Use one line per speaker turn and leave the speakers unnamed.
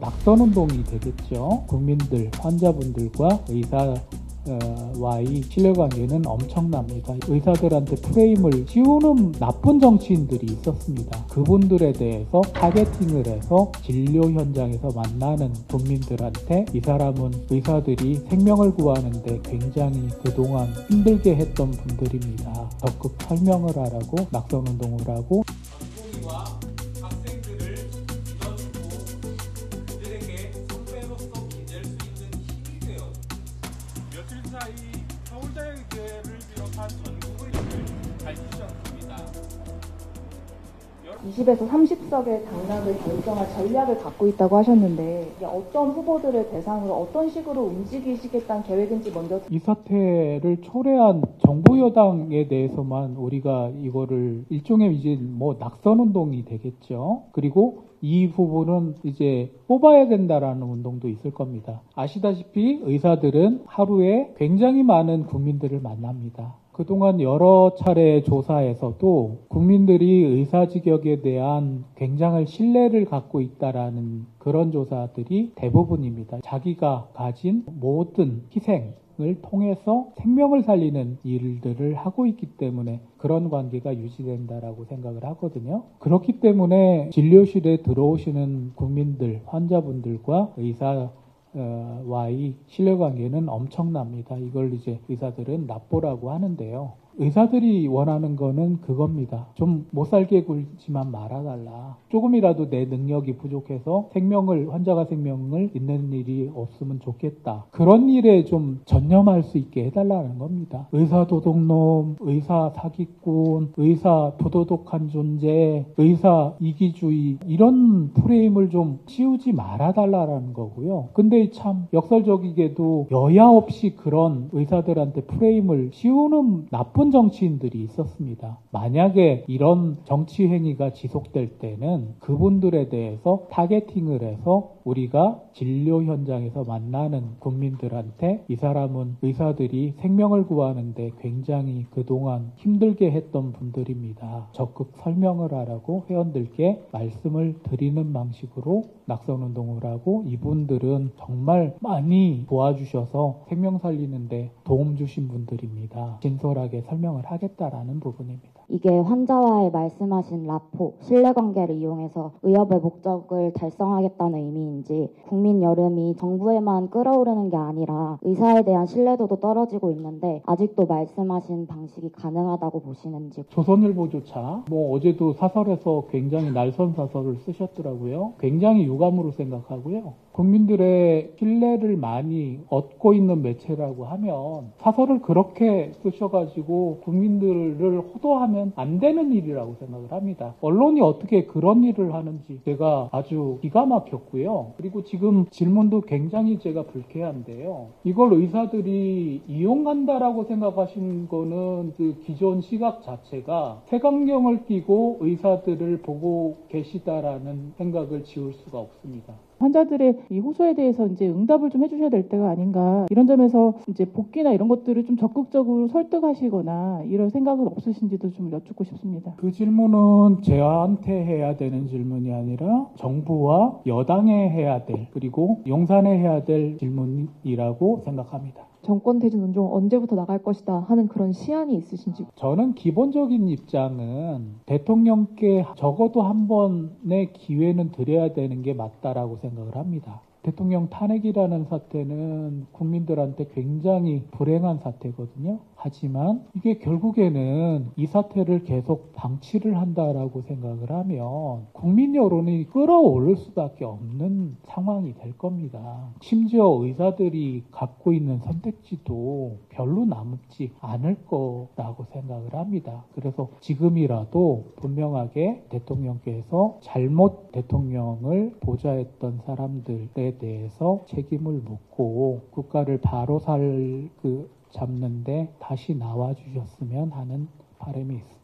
낙선운동이 되겠죠. 국민들, 환자분들과 의사와의 신뢰관계는 엄청납니다. 의사들한테 프레임을 씌우는 나쁜 정치인들이 있었습니다. 그분들에 대해서 타겟팅을 해서 진료 현장에서 만나는 국민들한테 이 사람은 의사들이 생명을 구하는데 굉장히 그동안 힘들게 했던 분들입니다. 적극 설명을 하라고 낙선운동을 하고
며칠 사이 서울대학교를 비롯한 전국의 일을 밝히셨습니다.
20에서 30석의 당락을 결정할 전략을 갖고 있다고 하셨는데 이게 어떤 후보들을 대상으로 어떤 식으로 움직이시겠다는 계획인지 먼저.
이 사태를 초래한 정부 여당에 대해서만 우리가 이거를 일종의 이제 낙선운동이 되겠죠. 그리고 이 부분은 이제 뽑아야 된다라는 운동도 있을 겁니다. 아시다시피 의사들은 하루에 굉장히 많은 국민들을 만납니다. 그동안 여러 차례 조사에서도 국민들이 의사직역에 대한 굉장히 신뢰를 갖고 있다라는 그런 조사들이 대부분입니다. 자기가 가진 모든 희생을 통해서 생명을 살리는 일들을 하고 있기 때문에 그런 관계가 유지된다라고 생각을 하거든요. 그렇기 때문에 진료실에 들어오시는 국민들, 환자분들과 의사와의 신뢰관계는 엄청납니다. 이걸 이제 의사들은 납보라고 하는데요. 의사들이 원하는 거는 그겁니다. 좀 못 살게 굴지만 말아달라. 조금이라도 내 능력이 부족해서 환자가 생명을 잇는 일이 없으면 좋겠다. 그런 일에 좀 전념할 수 있게 해달라는 겁니다. 의사 도둑놈, 의사 사기꾼, 의사 부도덕한 존재, 의사 이기주의 이런 프레임을 좀 씌우지 말아달라는 거고요. 근데 참 역설적이게도 여야 없이 그런 의사들한테 프레임을 씌우는 나쁜 정치인들이 있었습니다. 만약에 이런 정치 행위가 지속될 때는 그분들에 대해서 타겟팅을 해서 우리가 진료 현장에서 만나는 국민들한테 이 사람은 의사들이 생명을 구하는데 굉장히 그동안 힘들게 했던 분들입니다. 적극 설명을 하라고 회원들께 말씀을 드리는 방식으로 낙선운동을 하고 이분들은 정말 많이 도와주셔서 생명 살리는데 도움 주신 분들입니다. 진솔하게 설명을 하겠다라는 부분입니다.
이게 환자와의 말씀하신 라포, 신뢰관계를 이용해서 의협의 목적을 달성하겠다는 의미인지 국민 여름이 정부에만 끌어오르는 게 아니라 의사에 대한 신뢰도도 떨어지고 있는데 아직도 말씀하신 방식이 가능하다고 보시는지.
조선일보조차 어제도 사설에서 굉장히 날선 사설을 쓰셨더라고요. 굉장히 유감으로 생각하고요. 국민들의 신뢰를 많이 얻고 있는 매체라고 하면 사설을 그렇게 쓰셔가지고 국민들을 호도하면 안 되는 일이라고 생각을 합니다. 언론이 어떻게 그런 일을 하는지 제가 아주 기가 막혔고요. 그리고 지금 질문도 굉장히 제가 불쾌한데요. 이걸 의사들이 이용한다라고 생각하신 거는 그 기존 시각 자체가 색안경을 끼고 의사들을 보고 계시다라는 생각을 지울 수가 없습니다.
환자들의 이 호소에 대해서 이제 응답을 좀 해주셔야 될 때가 아닌가 이런 점에서 이제 복귀나 이런 것들을 좀 적극적으로 설득하시거나 이런 생각은 없으신지도 좀 여쭙고 싶습니다.
그 질문은 저한테 해야 되는 질문이 아니라 정부와 여당에 해야 될 그리고 용산에 해야 될 질문이라고 생각합니다.
정권 퇴진 운동 언제부터 나갈 것이다 하는 그런 시안이 있으신지.
저는 기본적인 입장은 대통령께 적어도 한 번의 기회는 드려야 되는 게 맞다라고 생각을 합니다. 대통령 탄핵이라는 사태는 국민들한테 굉장히 불행한 사태거든요. 하지만 이게 결국에는 이 사태를 계속 방치를 한다라고 생각을 하면 국민 여론이 끌어오를 수밖에 없는 상황이 될 겁니다. 심지어 의사들이 갖고 있는 선택지도 별로 남지 않을 거라고 생각을 합니다. 그래서 지금이라도 분명하게 대통령께서 잘못 대통령을 보좌했던 사람들에 대해서 책임을 묻고 국가를 바로 잡는데 다시 나와 주셨으면 하는 바람이 있습니다.